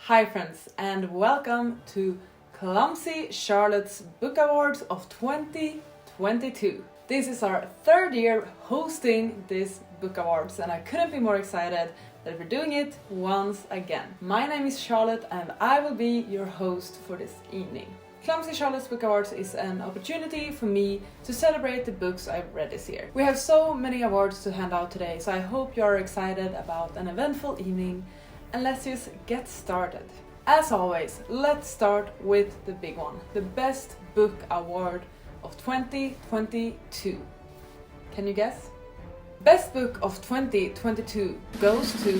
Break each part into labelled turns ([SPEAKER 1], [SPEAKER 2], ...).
[SPEAKER 1] Hi friends, and welcome to ClumsyCharlott's Book Awards of 2022. This is our third year hosting this Book Awards and I couldn't be more excited that we're doing it once again. My name is Charlotte and I will be your host for this evening. ClumsyCharlott's Book Awards is an opportunity for me to celebrate the books I've read this year. We have so many awards to hand out today, so I hope you're excited about an eventful evening. And let's just get started. As always, let's start with the big one, the Best Book Award of 2022. Can you guess? Best Book of 2022 goes to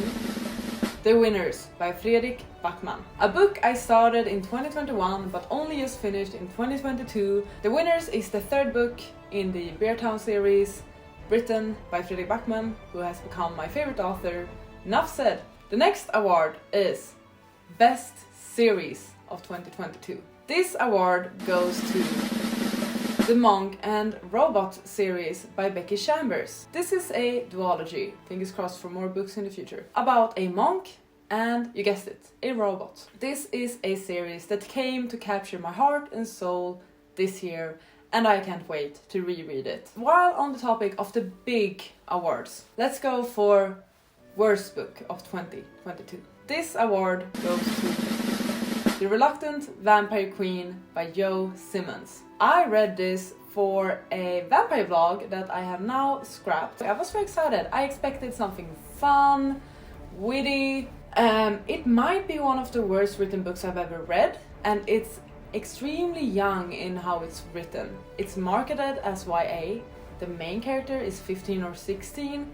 [SPEAKER 1] The Winners by Fredrik Backman. A book I started in 2021 but only just finished in 2022. The Winners is the third book in the Beartown series, written by Fredrik Backman, who has become my favorite author. Enough said. The next award is Best Series of 2022. This award goes to the Monk and Robot series by Becky Chambers. This is a duology, fingers crossed for more books in the future, about a monk and, you guessed it, a robot. This is a series that came to capture my heart and soul this year, and I can't wait to reread it. While on the topic of the big awards, let's go for Worst Book of 2022. This award goes to The Reluctant Vampire Queen by Jo Simmons. I read this for a vampire vlog that I have now scrapped. I was very excited. I expected something fun, witty. It might be one of the worst written books I've ever read, and it's extremely young in how it's written. It's marketed as YA. The main character is 15 or 16.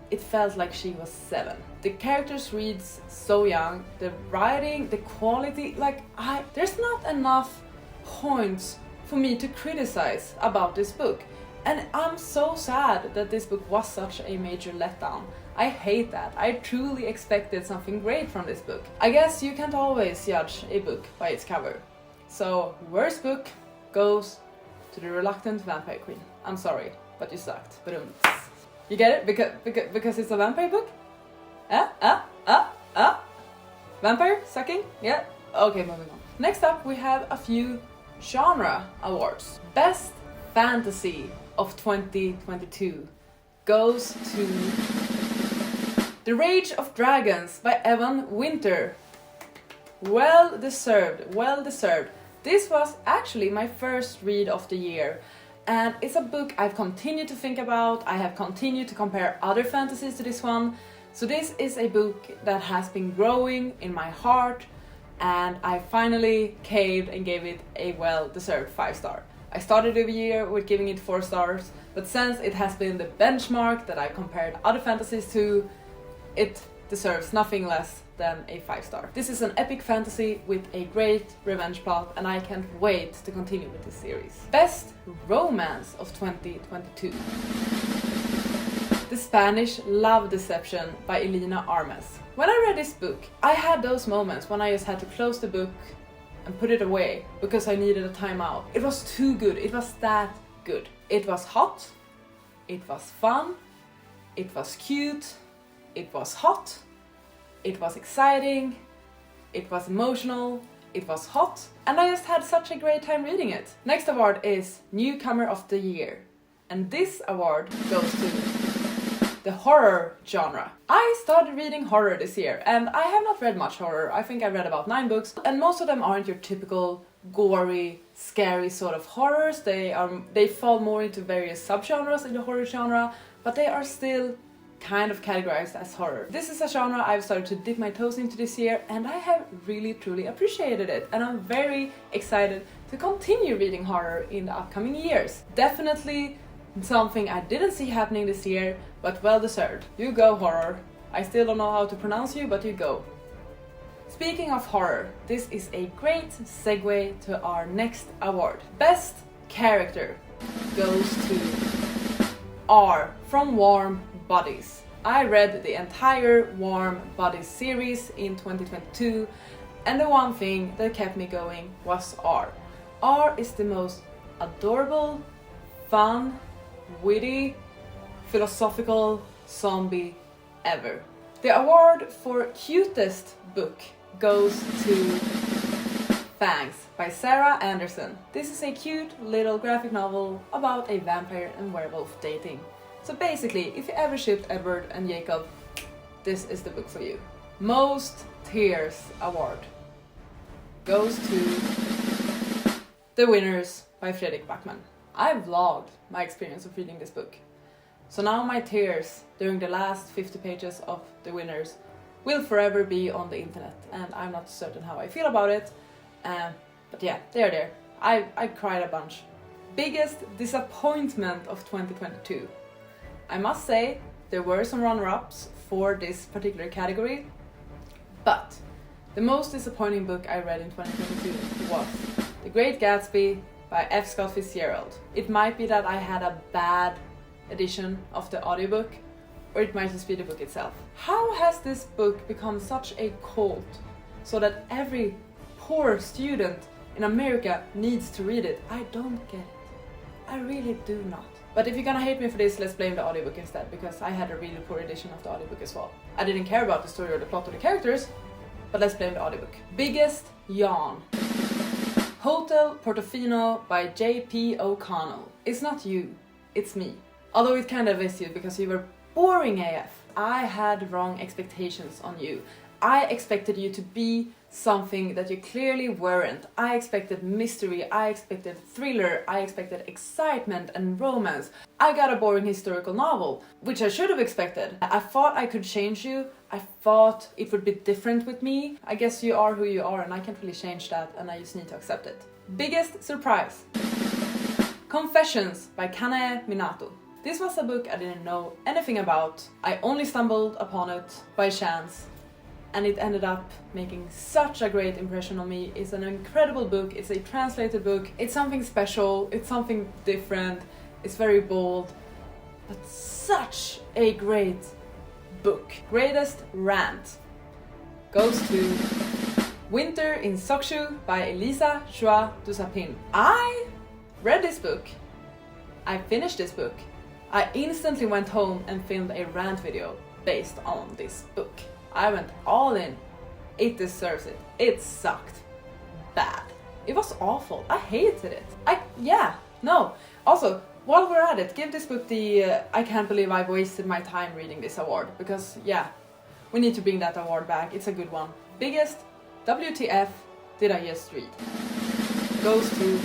[SPEAKER 1] It felt like she was 7. The characters read so young, the writing, the quality, there's not enough points for me to criticize about this book. And I'm so sad that this book was such a major letdown. I hate that. I truly expected something great from this book. I guess you can't always judge a book by its cover. So, worst book goes to The Reluctant Vampire Queen. I'm sorry, but you sucked. You get it? Because it's a vampire book? Vampire? Sucking? Yeah? Okay, moving on. Next up, we have a few genre awards. Best Fantasy of 2022 goes to The Rage of Dragons by Evan Winter. Well deserved, well deserved. This was actually my first read of the year. And it's a book I've continued to think about. I have continued to compare other fantasies to this one. So this is a book that has been growing in my heart, and I finally caved and gave it a well-deserved 5-star. I started the year with giving it 4 stars, but since it has been the benchmark that I compared other fantasies to, it deserves nothing less than a 5-star. This is an epic fantasy with a great revenge plot, and I can't wait to continue with this series. Best Romance of 2022. The Spanish Love Deception by Elena Armes. When I read this book, I had those moments when I just had to close the book and put it away because I needed a timeout. It was too good. It was that good. It was hot. It was fun. It was cute. It was hot, it was exciting, it was emotional, it was hot, and I just had such a great time reading it. Next award is Newcomer of the Year, and this award goes to the horror genre. I started reading horror this year, and I have not read much horror. I think I read about 9 books, and most of them aren't your typical gory, scary sort of horrors. They fall more into various subgenres in the horror genre, but they are still kind of categorized as horror. This is a genre I've started to dip my toes into this year, and I have really truly appreciated it, and I'm very excited to continue reading horror in the upcoming years. Definitely something I didn't see happening this year, but well deserved. You go, horror. I still don't know how to pronounce you, but you go. Speaking of horror, this is a great segue to our next award. Best Character goes to R from Warm Bodies. I read the entire Warm Bodies series in 2022, and the one thing that kept me going was R. R is the most adorable, fun, witty, philosophical zombie ever. The award for Cutest Book goes to Fangs by Sarah Anderson. This is a cute little graphic novel about a vampire and werewolf dating. So basically, if you ever shipped Edward and Jacob, this is the book for you. Most Tears Award goes to The Winners by Fredrik Backman. I vlogged my experience of reading this book. So now my tears during the last 50 pages of The Winners will forever be on the internet, and I'm not certain how I feel about it. But yeah, they're there. I cried a bunch. Biggest disappointment of 2022. I must say, there were some runner-ups for this particular category, but the most disappointing book I read in 2022 was The Great Gatsby by F. Scott Fitzgerald. It might be that I had a bad edition of the audiobook, or it might just be the book itself. How has this book become such a cult so that every poor student in America needs to read it? I don't get it. I really do not. But if you're gonna hate me for this, let's blame the audiobook instead, because I had a really poor edition of the audiobook as well. I didn't care about the story or the plot or the characters, but let's blame the audiobook. Biggest yawn. Hotel Portofino by J.P. O'Connell. It's not you, it's me. Although it kind of is you, because you were boring AF. I had wrong expectations on you. I expected you to be something that you clearly weren't. I expected mystery, I expected thriller, I expected excitement and romance. I got a boring historical novel, which I should have expected. I thought I could change you. I thought it would be different with me. I guess you are who you are, and I can't really change that, and I just need to accept it. Biggest surprise. Confessions by Kanae Minato. This was a book I didn't know anything about. I only stumbled upon it by chance, and it ended up making such a great impression on me. It's an incredible book, it's a translated book, it's something special, it's something different, it's very bold, but such a great book. Greatest Rant goes to Winter in Sokshu by Elisa Chua Dusapin. I read this book, I finished this book, I instantly went home and filmed a rant video based on this book. I went all in. It deserves it. It sucked bad. It was awful. I hated it. No. Also, while we're at it, give this book the I can't believe I've wasted my time reading this award, because we need to bring that award back. It's a good one. Biggest WTF did I just read goes to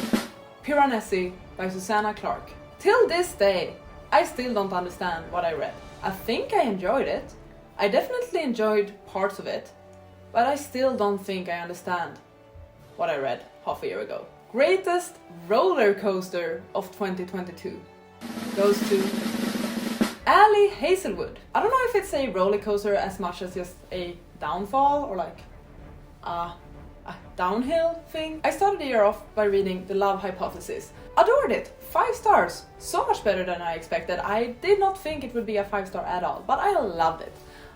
[SPEAKER 1] Piranesi by Susanna Clark. Till this day, I still don't understand what I read. I think I enjoyed it. I definitely enjoyed parts of it, but I still don't think I understand what I read half a year ago. Greatest roller coaster of 2022 goes to Ali Hazelwood. I don't know if it's a roller coaster as much as just a downfall or like a downhill thing. I started the year off by reading The Love Hypothesis. Adored it! 5 stars! So much better than I expected. I did not think it would be a 5-star at all, but I loved it.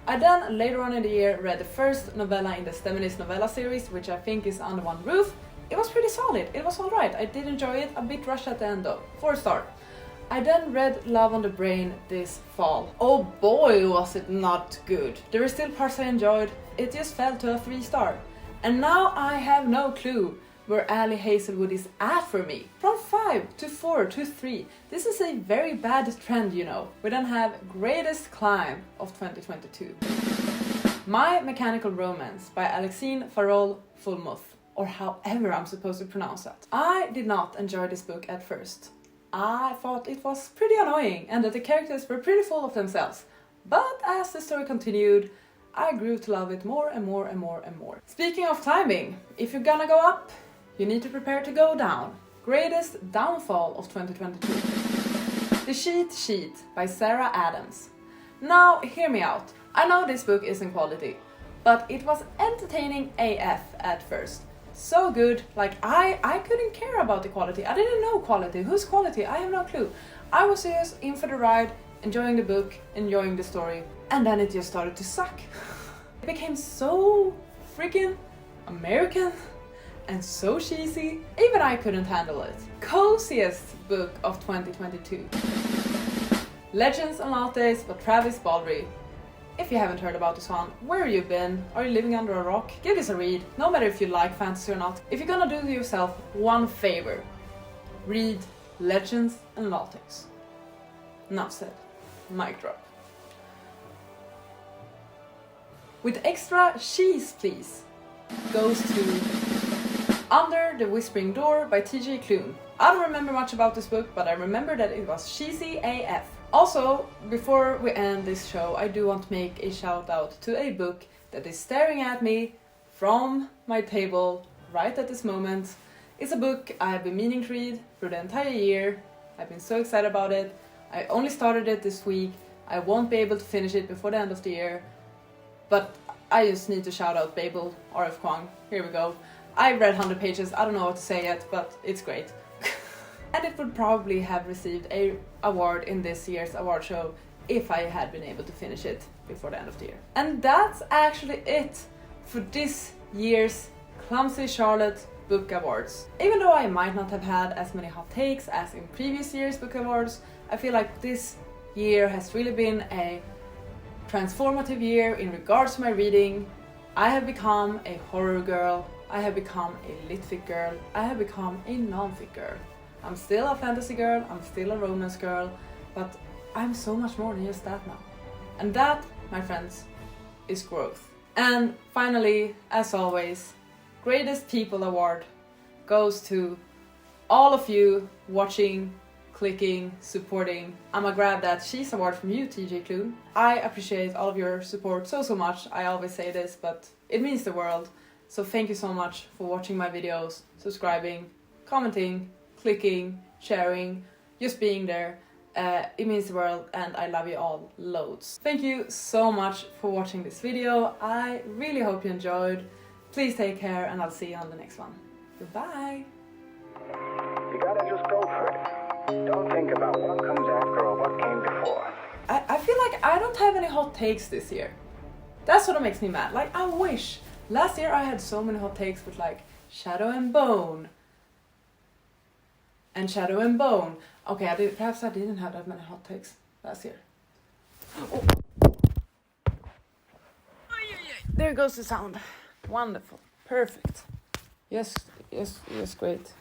[SPEAKER 1] I then, later on in the year, read the first novella in the Feminist novella series, which I think is Under One Roof. It was pretty solid, it was alright, I did enjoy it, a bit rushed at the end though. 4-star. I then read Love on the Brain this fall. Oh boy, was it not good. There were still parts I enjoyed, it just fell to a 3-star. And now I have no clue where Ali Hazelwood is at for me. From 5 to 4 to 3. This is a very bad trend, you know. We then have Greatest Climb of 2022. My Mechanical Romance by Alexine Farol Fulmuth, or however I'm supposed to pronounce that. I did not enjoy this book at first. I thought it was pretty annoying and that the characters were pretty full of themselves. But as the story continued, I grew to love it more and more and more and more. Speaking of climbing, if you're gonna go up, you need to prepare to go down. Greatest Downfall of 2022. The Cheat Sheet by Sarah Adams. Now, hear me out. I know this book isn't quality, but it was entertaining AF at first. So good, like I couldn't care about the quality. I didn't know quality. Whose quality? I have no clue. I was just in for the ride, enjoying the book, enjoying the story, and then it just started to suck. It became so freaking American and so cheesy, even I couldn't handle it. Coziest Book of 2022. Legends and Lattes by Travis Baldry. if you haven't heard about this one, where have you been? Are you living under a rock? Give this a read, no matter if you like fantasy or not. If you're gonna do yourself one favor, read Legends and Latex. Enough said. Mic drop. With extra cheese, please, goes to Under the Whispering Door by T.J. Klune. I don't remember much about this book, but I remember that it was cheesy AF. Also, before we end this show, I do want to make a shout out to a book that is staring at me from my table right at this moment. It's a book I have been meaning to read for the entire year. I've been so excited about it. I only started it this week. I won't be able to finish it before the end of the year. But I just need to shout out Babel, R.F. Kuang. Here we go. I read 100 pages, I don't know what to say yet, but it's great. And it would probably have received an award in this year's award show if I had been able to finish it before the end of the year. And that's actually it for this year's ClumsyCharlott Book Awards. Even though I might not have had as many hot takes as in previous year's book awards, I feel like this year has really been a transformative year in regards to my reading. I have become a horror girl, I have become a litfic girl, I have become a non-fic girl. I'm still a fantasy girl, I'm still a romance girl, but I'm so much more than just that now. And that, my friends, is growth. And finally, as always, Greatest People Award goes to all of you watching, clicking, supporting. I'ma grab that cheese award from you, TJ Klune. I appreciate all of your support so much. I always say this, but it means the world. So thank you so much for watching my videos, subscribing, commenting, clicking, sharing, just being there. It means the world and I love you all loads. Thank you so much for watching this video. I really hope you enjoyed. Please take care and I'll see you on the next one. Goodbye!
[SPEAKER 2] You gotta just go for it. Don't think about what comes after or what came before.
[SPEAKER 1] I feel like I don't have any hot takes this year. That's what makes me mad. Like, I wish. Last year I had so many hot takes with like Shadow and Bone. And Shadow and Bone. Okay, perhaps I didn't have that many hot takes last year. Oh. There goes the sound. Wonderful. Perfect. Yes, great.